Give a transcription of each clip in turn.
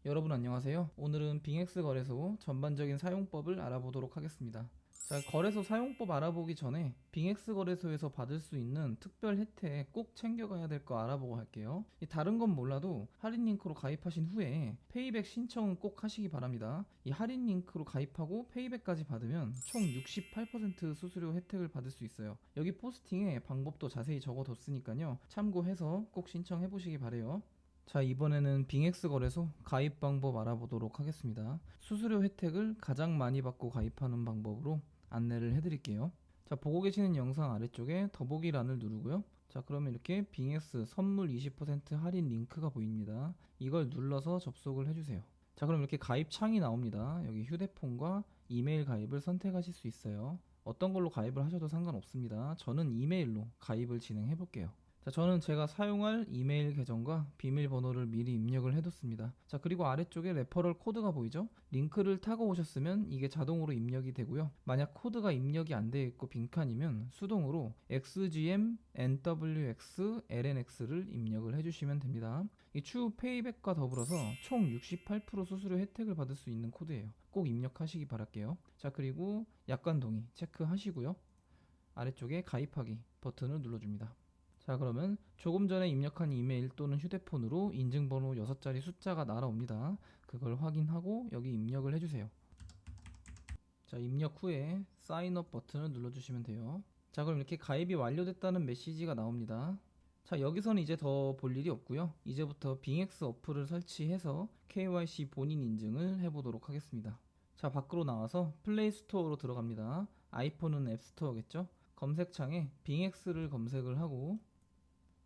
여러분 안녕하세요. 오늘은 빙엑스 거래소 전반적인 사용법을 알아보도록 하겠습니다. 자, 거래소 사용법 알아보기 전에 빙엑스 거래소에서 받을 수 있는 특별 혜택 꼭 챙겨가야 될 거 알아보고 할게요. 다른 건 몰라도 할인 링크로 가입하신 후에 페이백 신청은 꼭 하시기 바랍니다. 이 할인 링크로 가입하고 페이백까지 받으면 총 68% 수수료 혜택을 받을 수 있어요. 여기 포스팅에 방법도 자세히 적어뒀으니까요. 참고해서 꼭 신청해 보시기 바래요. 자, 이번에는 빙엑스 거래소 가입 방법 알아보도록 하겠습니다. 수수료 혜택을 가장 많이 받고 가입하는 방법으로 안내를 해드릴게요. 자, 보고 계시는 영상 아래쪽에 더보기란을 누르고요. 자, 그러면 이렇게 빙엑스 선물 20% 할인 링크가 보입니다. 이걸 눌러서 접속을 해주세요. 자, 그럼 이렇게 가입 창이 나옵니다. 여기 휴대폰과 이메일 가입을 선택하실 수 있어요. 어떤 걸로 가입을 하셔도 상관없습니다. 저는 이메일로 가입을 진행해 볼게요. 자, 저는 제가 사용할 이메일 계정과 비밀번호를 미리 입력을 해뒀습니다. 자, 그리고 아래쪽에 레퍼럴 코드가 보이죠? 링크를 타고 오셨으면 이게 자동으로 입력이 되고요. 만약 코드가 입력이 안 되어 있고 빈칸이면 수동으로 XGM NWX LNX를 입력을 해주시면 됩니다. 이 추후 페이백과 더불어서 총 68% 수수료 혜택을 받을 수 있는 코드예요. 꼭 입력하시기 바랄게요. 자, 그리고 약관 동의 체크하시고요. 아래쪽에 가입하기 버튼을 눌러줍니다. 자, 그러면 조금 전에 입력한 이메일 또는 휴대폰으로 인증번호 6자리 숫자가 날아옵니다. 그걸 확인하고 여기 입력을 해주세요. 자, 입력 후에 사인업 버튼을 눌러주시면 돼요. 자, 그럼 이렇게 가입이 완료됐다는 메시지가 나옵니다. 자, 여기서는 이제 더 볼 일이 없고요. 이제부터 빙엑스 어플을 설치해서 KYC 본인 인증을 해보도록 하겠습니다. 자, 밖으로 나와서 플레이 스토어로 들어갑니다. 아이폰은 앱스토어겠죠? 검색창에 빙엑스를 검색을 하고,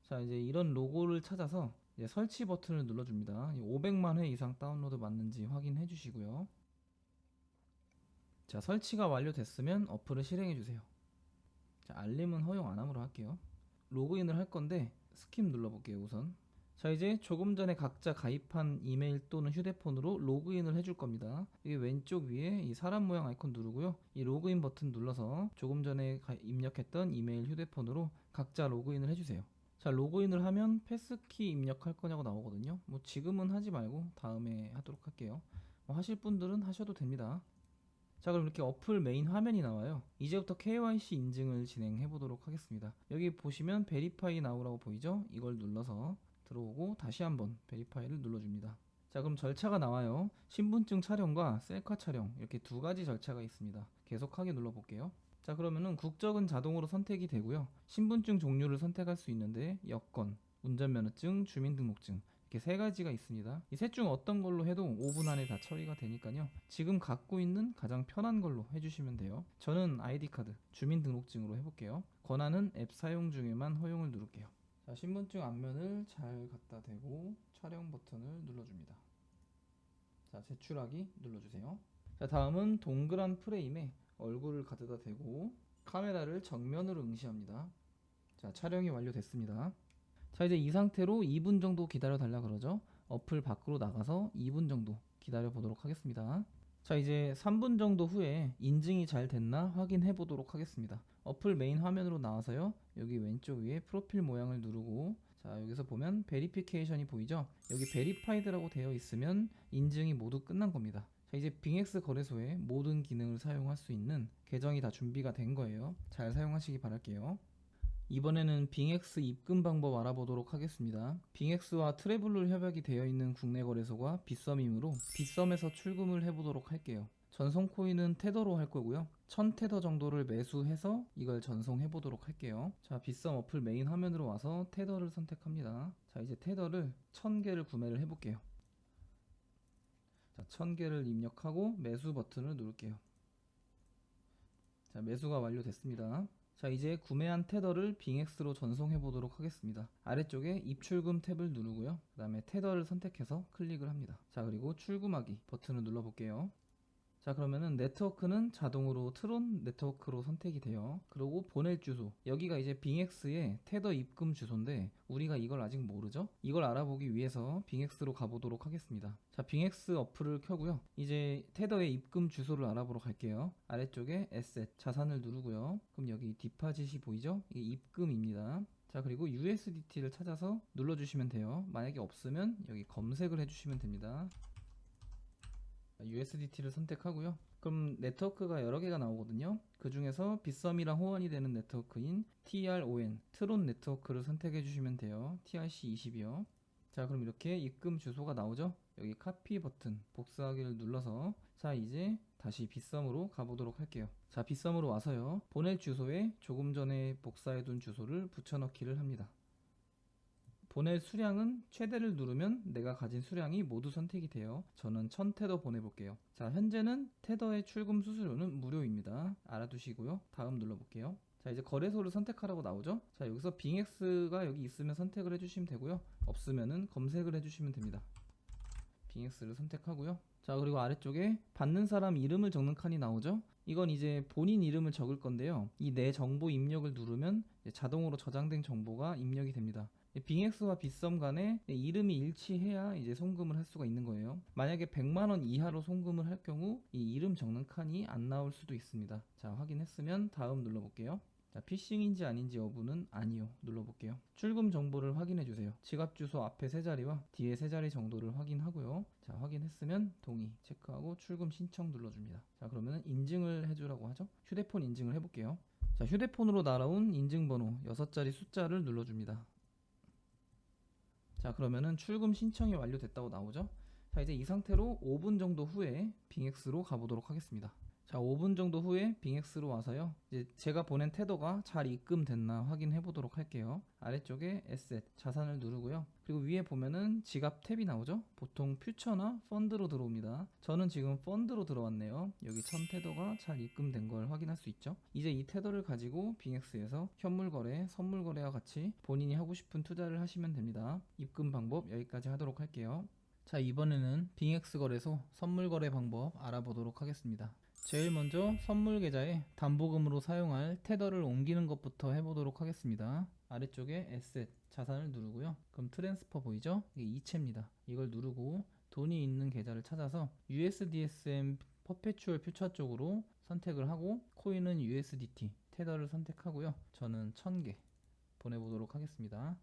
자, 이제 이런 로고를 찾아서 이제 설치 버튼을 눌러줍니다. 500만 회 이상 다운로드 맞는지 확인해 주시고요. 자, 설치가 완료됐으면 어플을 실행해 주세요. 자, 알림은 허용 안 함으로 할게요. 로그인을 할 건데 스킵 눌러볼게요, 우선. 자, 이제 조금 전에 각자 가입한 이메일 또는 휴대폰으로 로그인을 해줄 겁니다. 이게 왼쪽 위에 이 사람 모양 아이콘 누르고요. 이 로그인 버튼 눌러서 조금 전에 입력했던 이메일 휴대폰으로 각자 로그인을 해주세요. 자, 로그인을 하면 패스키 입력할 거냐고 나오거든요. 뭐 지금은 하지 말고 다음에 하도록 할게요. 뭐 하실 분들은 하셔도 됩니다. 자, 그럼 이렇게 어플 메인 화면이 나와요. 이제부터 KYC 인증을 진행해 보도록 하겠습니다. 여기 보시면 베리파이 나오라고 보이죠? 이걸 눌러서 들어오고 다시 한번 베리파이를 눌러줍니다. 자, 그럼 절차가 나와요. 신분증 촬영과 셀카 촬영 이렇게 두 가지 절차가 있습니다. 계속하게 눌러볼게요. 자, 그러면은 국적은 자동으로 선택이 되고요. 신분증 종류를 선택할 수 있는데 여권, 운전면허증, 주민등록증 이렇게 세 가지가 있습니다. 이 셋 중 어떤 걸로 해도 5분 안에 다 처리가 되니까요. 지금 갖고 있는 가장 편한 걸로 해주시면 돼요. 저는 아이디카드, 주민등록증으로 해볼게요. 권한은 앱 사용 중에만 허용을 누를게요. 자, 신분증 앞면을 잘 갖다 대고 촬영 버튼을 눌러줍니다. 자, 제출하기 눌러주세요. 자, 다음은 동그란 프레임에 얼굴을 가져다 대고 카메라를 정면으로 응시합니다. 자, 촬영이 완료됐습니다. 자, 이제 이 상태로 2분 정도 기다려 달라 그러죠. 어플 밖으로 나가서 2분 정도 기다려 보도록 하겠습니다. 자, 이제 3분 정도 후에 인증이 잘 됐나 확인해 보도록 하겠습니다. 어플 메인 화면으로 나와서요. 여기 왼쪽 위에 프로필 모양을 누르고, 자, 여기서 보면 베리피케이션이 보이죠? 여기 베리파이드라고 되어 있으면 인증이 모두 끝난 겁니다. 자, 이제 빙엑스 거래소의 모든 기능을 사용할 수 있는 계정이 다 준비가 된 거예요. 잘 사용하시기 바랄게요. 이번에는 빙엑스 입금 방법 알아보도록 하겠습니다. 빙엑스와 트래블로 협약이 되어 있는 국내 거래소가 빗썸이므로 빗썸에서 출금을 해보도록 할게요. 전송 코인은 테더로 할 거고요. 1000테더 정도를 매수해서 이걸 전송해 보도록 할게요. 자, 빗썸 어플 메인 화면으로 와서 테더를 선택합니다. 자, 이제 테더를 1000개를 구매를 해볼게요. 자, 1000개를 입력하고 매수 버튼을 누를게요. 자, 매수가 완료됐습니다. 자, 이제 구매한 테더를 빙엑스로 전송해 보도록 하겠습니다. 아래쪽에 입출금 탭을 누르고요. 그 다음에 테더를 선택해서 클릭을 합니다. 자, 그리고 출금하기 버튼을 눌러 볼게요. 자, 그러면은 네트워크는 자동으로 트론 네트워크로 선택이 돼요. 그리고 보낼 주소, 여기가 이제 빙엑스의 테더 입금 주소인데 우리가 이걸 아직 모르죠? 이걸 알아보기 위해서 빙엑스로 가보도록 하겠습니다. 자, 빙엑스 어플을 켜고요. 이제 테더의 입금 주소를 알아보러 갈게요. 아래쪽에 에셋 자산을 누르고요. 그럼 여기 디파짓이 보이죠? 이게 입금입니다. 자, 그리고 USDT를 찾아서 눌러주시면 돼요. 만약에 없으면 여기 검색을 해주시면 됩니다. USDT를 선택하고요. 그럼 네트워크가 여러 개가 나오거든요. 그 중에서 빗썸이랑 호환이 되는 네트워크인 TRON, 트론 네트워크를 선택해 주시면 돼요. TRC20이요. 자, 그럼 이렇게 입금 주소가 나오죠? 여기 카피 버튼, 복사하기를 눌러서 자, 이제 다시 빗썸으로 가보도록 할게요. 자, 빗썸으로 와서요. 보낼 주소에 조금 전에 복사해둔 주소를 붙여넣기를 합니다. 보낼 수량은 최대를 누르면 내가 가진 수량이 모두 선택이 돼요. 저는 1000테더 보내볼게요. 자, 현재는 테더의 출금 수수료는 무료입니다. 알아두시고요. 다음 눌러볼게요. 자, 이제 거래소를 선택하라고 나오죠. 자, 여기서 빙엑스가 여기 있으면 선택을 해주시면 되고요. 없으면은 검색을 해주시면 됩니다. 빙엑스를 선택하고요. 자, 그리고 아래쪽에 받는 사람 이름을 적는 칸이 나오죠. 이건 이제 본인 이름을 적을 건데요. 이 내 정보 입력을 누르면 자동으로 저장된 정보가 입력이 됩니다. 빙엑스와 빗썸 간에 이름이 일치해야 이제 송금을 할 수가 있는 거예요. 만약에 100만원 이하로 송금을 할 경우 이 이름 적는 칸이 안 나올 수도 있습니다. 자, 확인했으면 다음 눌러볼게요. 자, 피싱인지 아닌지 여부는 아니요 눌러볼게요. 출금 정보를 확인해 주세요. 지갑 주소 앞에 세 자리와 뒤에 세 자리 정도를 확인하고요. 자, 확인했으면 동의 체크하고 출금 신청 눌러줍니다. 자, 그러면 인증을 해주라고 하죠. 휴대폰 인증을 해볼게요. 자, 휴대폰으로 날아온 인증번호 6자리 숫자를 눌러줍니다. 자, 그러면은 출금 신청이 완료됐다고 나오죠. 자, 이제 이 상태로 5분 정도 후에 빙엑스로 가보도록 하겠습니다. 자, 5분 정도 후에 빙엑스로 와서요. 이제 제가 보낸 테더가 잘 입금됐나 확인해 보도록 할게요. 아래쪽에 에셋, 자산을 누르고요. 그리고 위에 보면은 지갑 탭이 나오죠. 보통 퓨처나 펀드로 들어옵니다. 저는 지금 펀드로 들어왔네요. 여기 1000테더가 잘 입금된 걸 확인할 수 있죠. 이제 이 테더를 가지고 빙엑스에서 현물 거래, 선물 거래와 같이 본인이 하고 싶은 투자를 하시면 됩니다. 입금 방법 여기까지 하도록 할게요. 자, 이번에는 빙엑스 거래소 선물 거래 방법 알아보도록 하겠습니다. 제일 먼저 선물 계좌에 담보금으로 사용할 테더를 옮기는 것부터 해보도록 하겠습니다. 아래쪽에 에셋, 자산을 누르고요. 그럼 트랜스퍼 보이죠? 이게 이체입니다. 이걸 누르고 돈이 있는 계좌를 찾아서 USDSM 퍼페추얼 퓨처 쪽으로 선택을 하고 코인은 USDT, 테더를 선택하고요. 저는 1000개 보내보도록 하겠습니다.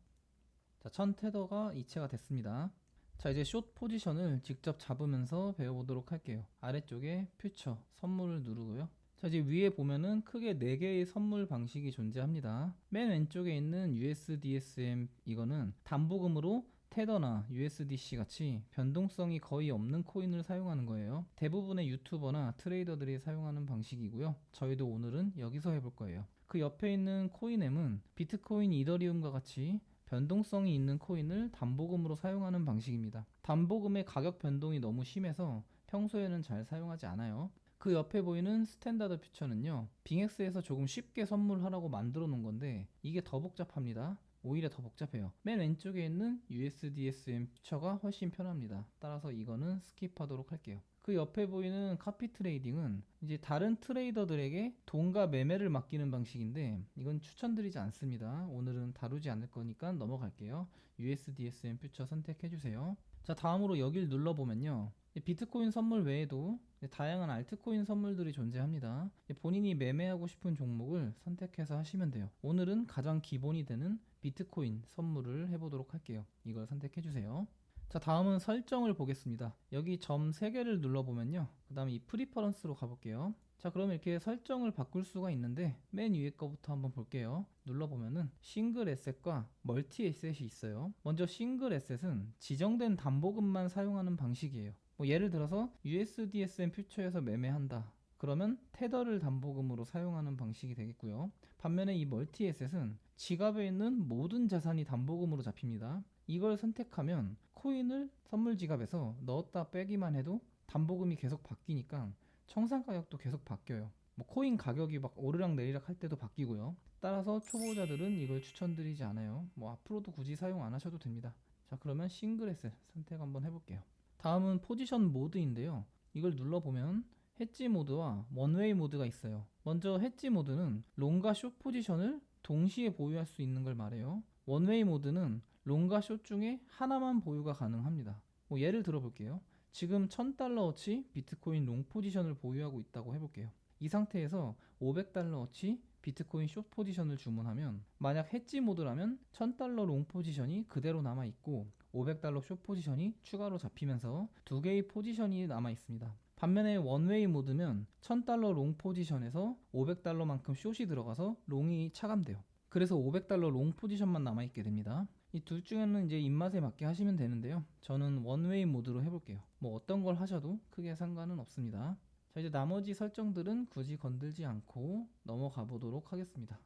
자, 1000테더가 이체가 됐습니다. 자, 이제 숏 포지션을 직접 잡으면서 배워보도록 할게요. 아래쪽에 퓨처, 선물을 누르고요. 자, 이제 위에 보면은 크게 4개의 선물 방식이 존재합니다. 맨 왼쪽에 있는 USDSM 이거는 담보금으로 테더나 USDC 같이 변동성이 거의 없는 코인을 사용하는 거예요. 대부분의 유튜버나 트레이더들이 사용하는 방식이고요. 저희도 오늘은 여기서 해볼 거예요. 그 옆에 있는 코인엠은 비트코인, 이더리움과 같이 변동성이 있는 코인을 담보금으로 사용하는 방식입니다. 담보금의 가격 변동이 너무 심해서 평소에는 잘 사용하지 않아요. 그 옆에 보이는 스탠다드 퓨처는요, 빙엑스에서 조금 쉽게 선물하라고 만들어 놓은 건데 이게 더 복잡합니다. 오히려 더 복잡해요. 맨 왼쪽에 있는 USDSM 퓨처가 훨씬 편합니다. 따라서 이거는 스킵하도록 할게요. 그 옆에 보이는 카피 트레이딩은 이제 다른 트레이더들에게 돈과 매매를 맡기는 방식인데 이건 추천드리지 않습니다. 오늘은 다루지 않을 거니까 넘어갈게요. USDSM 퓨처 선택해 주세요. 자, 다음으로 여길 눌러보면요, 비트코인 선물 외에도 다양한 알트코인 선물들이 존재합니다. 본인이 매매하고 싶은 종목을 선택해서 하시면 돼요. 오늘은 가장 기본이 되는 비트코인 선물을 해보도록 할게요. 이걸 선택해 주세요. 자, 다음은 설정을 보겠습니다. 여기 점 3개를 눌러보면요, 그 다음에 이 프리퍼런스로 가볼게요. 자, 그러면 이렇게 설정을 바꿀 수가 있는데 맨 위에 거부터 한번 볼게요. 눌러보면은 싱글 에셋과 멀티 에셋이 있어요. 먼저 싱글 에셋은 지정된 담보금만 사용하는 방식이에요. 뭐 예를 들어서 USDSM 퓨처에서 매매한다, 그러면 테더를 담보금으로 사용하는 방식이 되겠고요. 반면에 이 멀티 에셋은 지갑에 있는 모든 자산이 담보금으로 잡힙니다. 이걸 선택하면 코인을 선물 지갑에서 넣었다 빼기만 해도 담보금이 계속 바뀌니까 청산 가격도 계속 바뀌어요. 뭐 코인 가격이 막 오르락 내리락 할 때도 바뀌고요. 따라서 초보자들은 이걸 추천드리지 않아요. 뭐 앞으로도 굳이 사용 안 하셔도 됩니다. 자, 그러면 싱글 에셋 선택 한번 해볼게요. 다음은 포지션 모드인데요, 이걸 눌러보면 해지 모드와 원웨이 모드가 있어요. 먼저 해지 모드는 롱과 숏 포지션을 동시에 보유할 수 있는 걸 말해요. 원웨이 모드는 롱과 숏 중에 하나만 보유가 가능합니다. 뭐 예를 들어 볼게요. 지금 1000달러어치 비트코인 롱 포지션을 보유하고 있다고 해볼게요. 이 상태에서 500달러어치 비트코인 숏 포지션을 주문하면, 만약 해지 모드라면 1000달러 롱 포지션이 그대로 남아있고 500달러 숏 포지션이 추가로 잡히면서 두 개의 포지션이 남아 있습니다. 반면에 원웨이 모드면 $1000 롱 포지션에서 $500만큼 숏이 들어가서 롱이 차감돼요. 그래서 $500 롱 포지션만 남아있게 됩니다. 이 둘 중에는 이제 입맛에 맞게 하시면 되는데요. 저는 원웨이 모드로 해볼게요. 뭐 어떤 걸 하셔도 크게 상관은 없습니다. 자, 이제 나머지 설정들은 굳이 건들지 않고 넘어가 보도록 하겠습니다.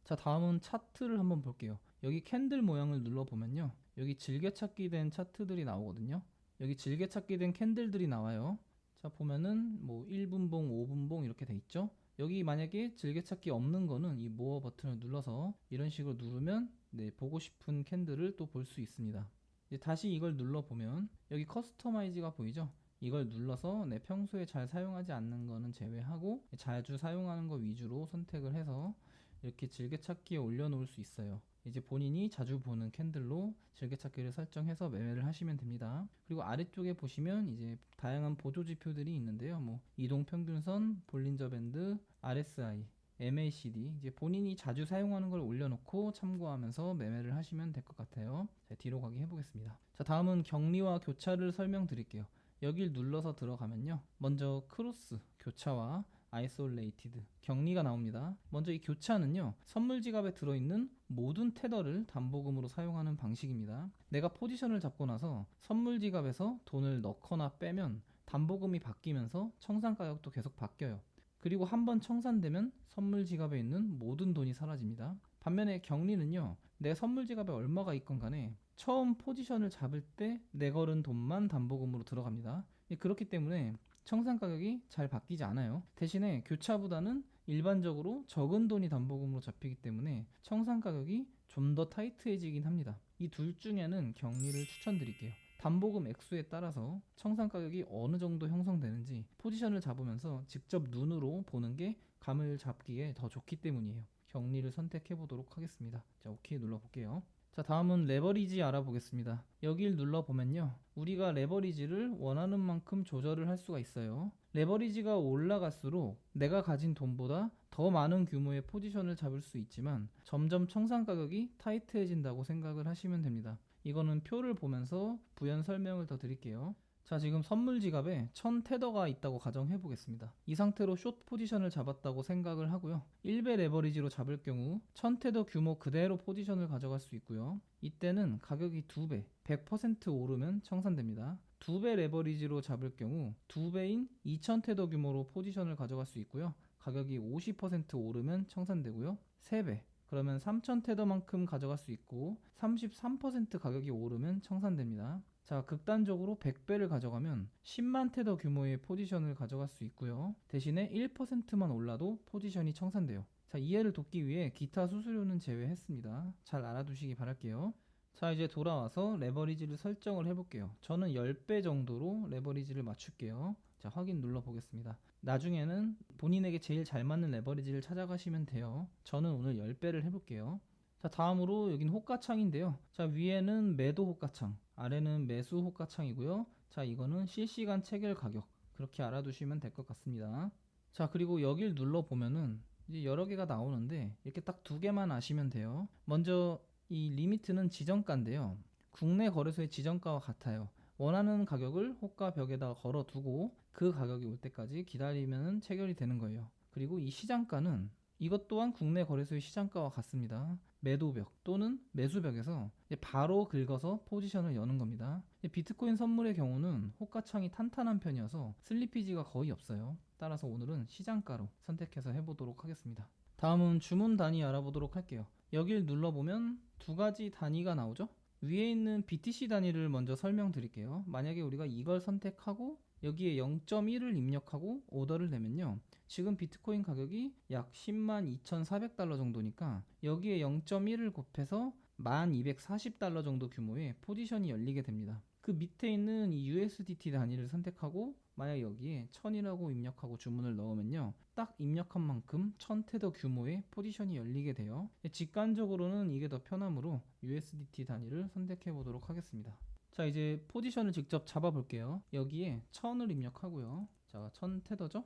자, 다음은 차트를 한번 볼게요. 여기 캔들 모양을 눌러보면요, 여기 즐겨찾기 된 차트들이 나오거든요. 여기 즐겨찾기 된 캔들들이 나와요. 자, 보면은 뭐 1분봉, 5분봉 이렇게 돼 있죠. 여기 만약에 즐겨찾기 없는 거는 이 모어 버튼을 눌러서 이런 식으로 누르면 보고 싶은 캔들을 또 볼 수 있습니다. 이제 다시 이걸 눌러보면 여기 커스터마이즈가 보이죠? 이걸 눌러서 평소에 잘 사용하지 않는 거는 제외하고 자주 사용하는 거 위주로 선택을 해서 이렇게 즐겨찾기에 올려놓을 수 있어요. 이제 본인이 자주 보는 캔들로 즐겨찾기를 설정해서 매매를 하시면 됩니다. 그리고 아래쪽에 보시면 이제 다양한 보조 지표들이 있는데요. 뭐 이동평균선, 볼린저 밴드, RSI, MACD, 이제 본인이 자주 사용하는 걸 올려놓고 참고하면서 매매를 하시면 될 것 같아요. 자, 뒤로 가기 해보겠습니다. 자, 다음은 격리와 교차를 설명드릴게요. 여길 눌러서 들어가면요, 먼저 크로스, 교차와 아이솔레이티드, 격리가 나옵니다. 먼저 이 교차는요, 선물 지갑에 들어있는 모든 테더를 담보금으로 사용하는 방식입니다. 내가 포지션을 잡고 나서 선물 지갑에서 돈을 넣거나 빼면 담보금이 바뀌면서 청산 가격도 계속 바뀌어요. 그리고 한번 청산되면 선물 지갑에 있는 모든 돈이 사라집니다. 반면에 격리는요, 내 선물 지갑에 얼마가 있건 간에 처음 포지션을 잡을 때 내걸은 돈만 담보금으로 들어갑니다. 그렇기 때문에 청산 가격이 잘 바뀌지 않아요. 대신에 교차보다는 일반적으로 적은 돈이 담보금으로 잡히기 때문에 청산 가격이 좀 더 타이트해지긴 합니다. 이 둘 중에는 격리를 추천드릴게요. 담보금 액수에 따라서 청산 가격이 어느 정도 형성되는지 포지션을 잡으면서 직접 눈으로 보는 게 감을 잡기에 더 좋기 때문이에요. 격리를 선택해 보도록 하겠습니다. 자, 오케이 눌러볼게요. 자, 다음은 레버리지 알아보겠습니다. 여길 눌러보면요, 우리가 레버리지를 원하는 만큼 조절을 할 수가 있어요. 레버리지가 올라갈수록 내가 가진 돈보다 더 많은 규모의 포지션을 잡을 수 있지만 점점 청산 가격이 타이트해진다고 생각을 하시면 됩니다. 이거는 표를 보면서 부연 설명을 더 드릴게요. 자, 지금 선물 지갑에 1000테더가 있다고 가정해 보겠습니다. 이 상태로 숏 포지션을 잡았다고 생각을 하고요. 1배 레버리지로 잡을 경우 1000테더 규모 그대로 포지션을 가져갈 수 있고요. 이때는 가격이 2배, 100% 오르면 청산됩니다. 2배 레버리지로 잡을 경우 2배인 2000테더 규모로 포지션을 가져갈 수 있고요. 가격이 50% 오르면 청산되고요. 3배, 그러면 3000테더만큼 가져갈 수 있고 33% 가격이 오르면 청산됩니다. 자, 극단적으로 100배를 가져가면 10만 테더 규모의 포지션을 가져갈 수 있고요. 대신에 1%만 올라도 포지션이 청산돼요. 자, 이해를 돕기 위해 기타 수수료는 제외했습니다. 잘 알아두시기 바랄게요. 자, 이제 돌아와서 레버리지를 설정을 해볼게요. 저는 10배 정도로 레버리지를 맞출게요. 자, 확인 눌러보겠습니다. 나중에는 본인에게 제일 잘 맞는 레버리지를 찾아가시면 돼요. 저는 오늘 10배를 해볼게요. 자, 다음으로 여긴 호가창인데요. 자, 위에는 매도 호가창, 아래는 매수 호가창이고요. 자, 이거는 실시간 체결 가격, 그렇게 알아두시면 될 것 같습니다. 자, 그리고 여길 눌러보면은 이제 여러 개가 나오는데 이렇게 딱 두 개만 아시면 돼요. 먼저 이 리미트는 지정가인데요, 국내 거래소의 지정가와 같아요. 원하는 가격을 호가 벽에다 걸어두고 그 가격이 올 때까지 기다리면 체결이 되는 거예요. 그리고 이 시장가는 이것 또한 국내 거래소의 시장가와 같습니다. 매도벽 또는 매수벽에서 바로 긁어서 포지션을 여는 겁니다. 비트코인 선물의 경우는 호가창이 탄탄한 편이어서 슬리피지가 거의 없어요. 따라서 오늘은 시장가로 선택해서 해보도록 하겠습니다. 다음은 주문 단위 알아보도록 할게요. 여길 눌러보면 두 가지 단위가 나오죠. 위에 있는 BTC 단위를 먼저 설명드릴게요. 만약에 우리가 이걸 선택하고 여기에 0.1을 입력하고 오더를 내면요, 지금 비트코인 가격이 약 102,400달러 정도니까 여기에 0.1을 곱해서 1240달러 정도 규모의 포지션이 열리게 됩니다. 그 밑에 있는 이 USDT 단위를 선택하고 만약 여기에 1000이라고 입력하고 주문을 넣으면요, 딱 입력한 만큼 1000테더 규모의 포지션이 열리게 돼요. 직관적으로는 이게 더 편하므로 USDT 단위를 선택해 보도록 하겠습니다. 자, 이제 포지션을 직접 잡아 볼게요. 여기에 1000을 입력하고요. 자, 1000테더죠?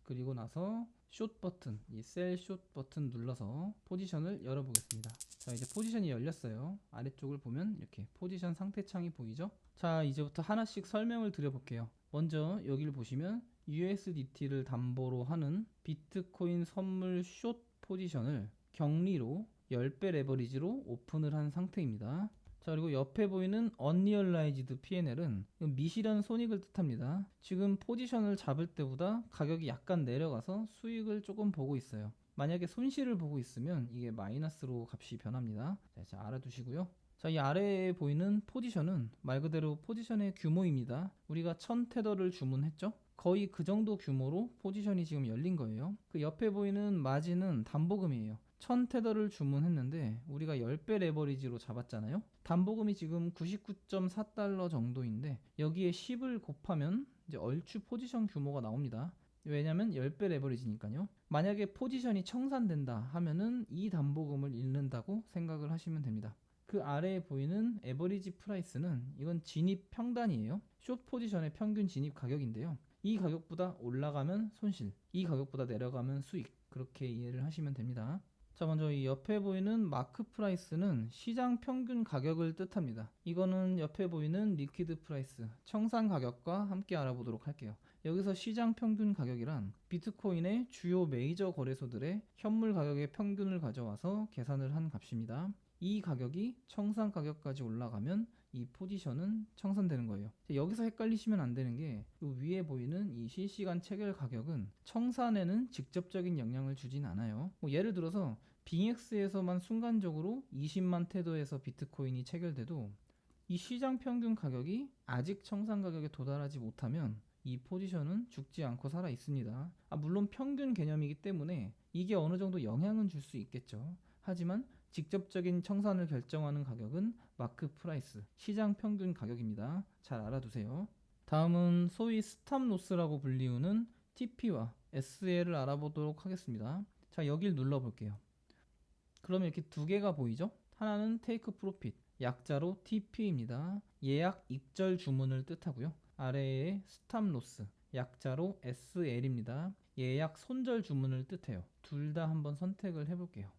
그리고 나서 숏 버튼, 이 셀 숏 버튼 눌러서 포지션을 열어보겠습니다. 자, 이제 포지션이 열렸어요. 아래쪽을 보면 이렇게 포지션 상태 창이 보이죠? 자, 이제부터 하나씩 설명을 드려볼게요. 먼저 여기를 보시면 USDT를 담보로 하는 비트코인 선물 숏 포지션을 격리로 10배 레버리지로 오픈을 한 상태입니다. 자, 그리고 옆에 보이는 Unrealized P&L은 미실현 손익을 뜻합니다. 지금 포지션을 잡을 때보다 가격이 약간 내려가서 수익을 조금 보고 있어요. 만약에 손실을 보고 있으면 이게 마이너스로 값이 변합니다. 자, 알아두시고요. 자, 이 아래에 보이는 포지션은 말 그대로 포지션의 규모입니다. 우리가 1000테더를 주문했죠? 거의 그 정도 규모로 포지션이 지금 열린 거예요. 그 옆에 보이는 마진은 담보금이에요. 1000테더를 주문했는데 우리가 10배 레버리지로 잡았잖아요. 담보금이 지금 99.4달러 정도인데 여기에 10을 곱하면 이제 얼추 포지션 규모가 나옵니다. 왜냐면 10배 레버리지니까요. 만약에 포지션이 청산된다 하면은 이 담보금을 잃는다고 생각을 하시면 됩니다. 그 아래에 보이는 에버리지 프라이스는 이건 진입 평단이에요. 숏 포지션의 평균 진입 가격인데요. 이 가격보다 올라가면 손실, 이 가격보다 내려가면 수익, 그렇게 이해를 하시면 됩니다. 자, 먼저 이 옆에 보이는 마크 프라이스는 시장 평균 가격을 뜻합니다. 이거는 옆에 보이는 리퀴드 프라이스, 청산 가격과 함께 알아보도록 할게요. 여기서 시장 평균 가격이란 비트코인의 주요 메이저 거래소들의 현물 가격의 평균을 가져와서 계산을 한 값입니다. 이 가격이 청산 가격까지 올라가면 이 포지션은 청산되는 거예요. 여기서 헷갈리시면 안 되는 게 위에 보이는 이 실시간 체결 가격은 청산에는 직접적인 영향을 주진 않아요. 예를 들어서 빙엑스에서만 순간적으로 20만 테더에서 비트코인이 체결돼도 이 시장 평균 가격이 아직 청산 가격에 도달하지 못하면 이 포지션은 죽지 않고 살아 있습니다. 물론 평균 개념이기 때문에 이게 어느 정도 영향은 줄 수 있겠죠. 하지만 직접적인 청산을 결정하는 가격은 마크 프라이스, 시장 평균 가격입니다. 잘 알아두세요. 다음은 소위 스탑로스라고 불리우는 TP와 SL을 알아보도록 하겠습니다. 자, 여길 눌러볼게요. 그러면 이렇게 두 개가 보이죠? 하나는 테이크 프로핏, 약자로 TP입니다. 예약 익절 주문을 뜻하고요. 아래에 스탑로스, 약자로 SL입니다. 예약 손절 주문을 뜻해요. 둘 다 한번 선택을 해볼게요.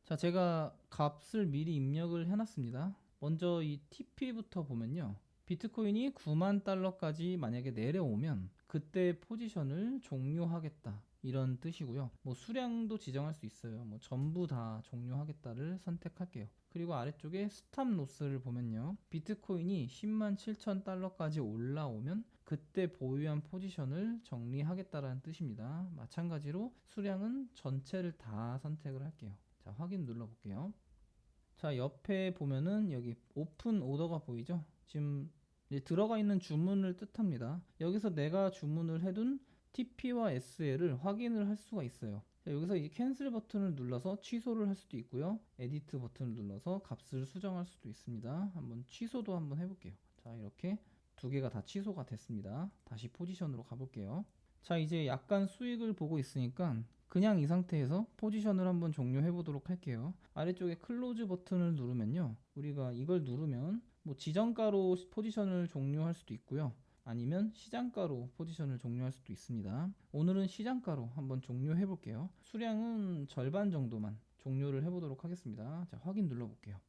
자, 제가 값을 미리 입력을 해놨습니다. 먼저 이 TP부터 보면요. 비트코인이 9만 달러까지 만약에 내려오면 그때 포지션을 종료하겠다, 이런 뜻이고요. 수량도 지정할 수 있어요. 전부 다 종료하겠다를 선택할게요. 그리고 아래쪽에 스탑 로스를 보면요. 비트코인이 10만 7천 달러까지 올라오면 그때 보유한 포지션을 정리하겠다라는 뜻입니다. 마찬가지로 수량은 전체를 다 선택을 할게요. 자, 확인 눌러볼게요. 자, 옆에 보면은 여기 오픈 오더가 보이죠? 지금 들어가 있는 주문을 뜻합니다. 여기서 내가 주문을 해둔 TP와 SL을 확인을 할 수가 있어요. 자, 여기서 이 캔슬 버튼을 눌러서 취소를 할 수도 있고요. 에디트 버튼을 눌러서 값을 수정할 수도 있습니다. 한번 취소도 한번 해볼게요. 자, 이렇게 두 개가 다 취소가 됐습니다. 다시 포지션으로 가볼게요. 자, 이제 약간 수익을 보고 있으니까 그냥 이 상태에서 포지션을 한번 종료해 보도록 할게요. 아래쪽에 클로즈 버튼을 누르면요. 우리가 이걸 누르면 지정가로 포지션을 종료할 수도 있고요. 아니면 시장가로 포지션을 종료할 수도 있습니다. 오늘은 시장가로 한번 종료해 볼게요. 수량은 절반 정도만 종료를 해 보도록 하겠습니다. 자, 확인 눌러 볼게요.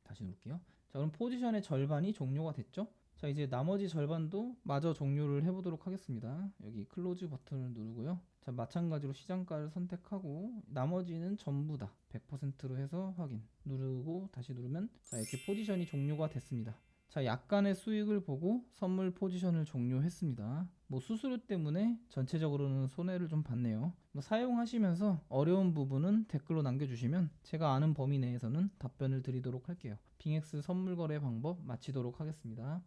다시 누를게요. 자, 그럼 포지션의 절반이 종료가 됐죠? 자, 이제 나머지 절반도 마저 종료를 해보도록 하겠습니다. 여기 클로즈 버튼을 누르고요. 자, 마찬가지로 시장가를 선택하고 나머지는 전부 다 100%로 해서 확인 누르고 다시 누르면 자, 이렇게 포지션이 종료가 됐습니다. 자, 약간의 수익을 보고 선물 포지션을 종료했습니다. 수수료 때문에 전체적으로는 손해를 좀 봤네요. 사용하시면서 어려운 부분은 댓글로 남겨주시면 제가 아는 범위 내에서는 답변을 드리도록 할게요. 빙엑스 선물 거래 방법 마치도록 하겠습니다.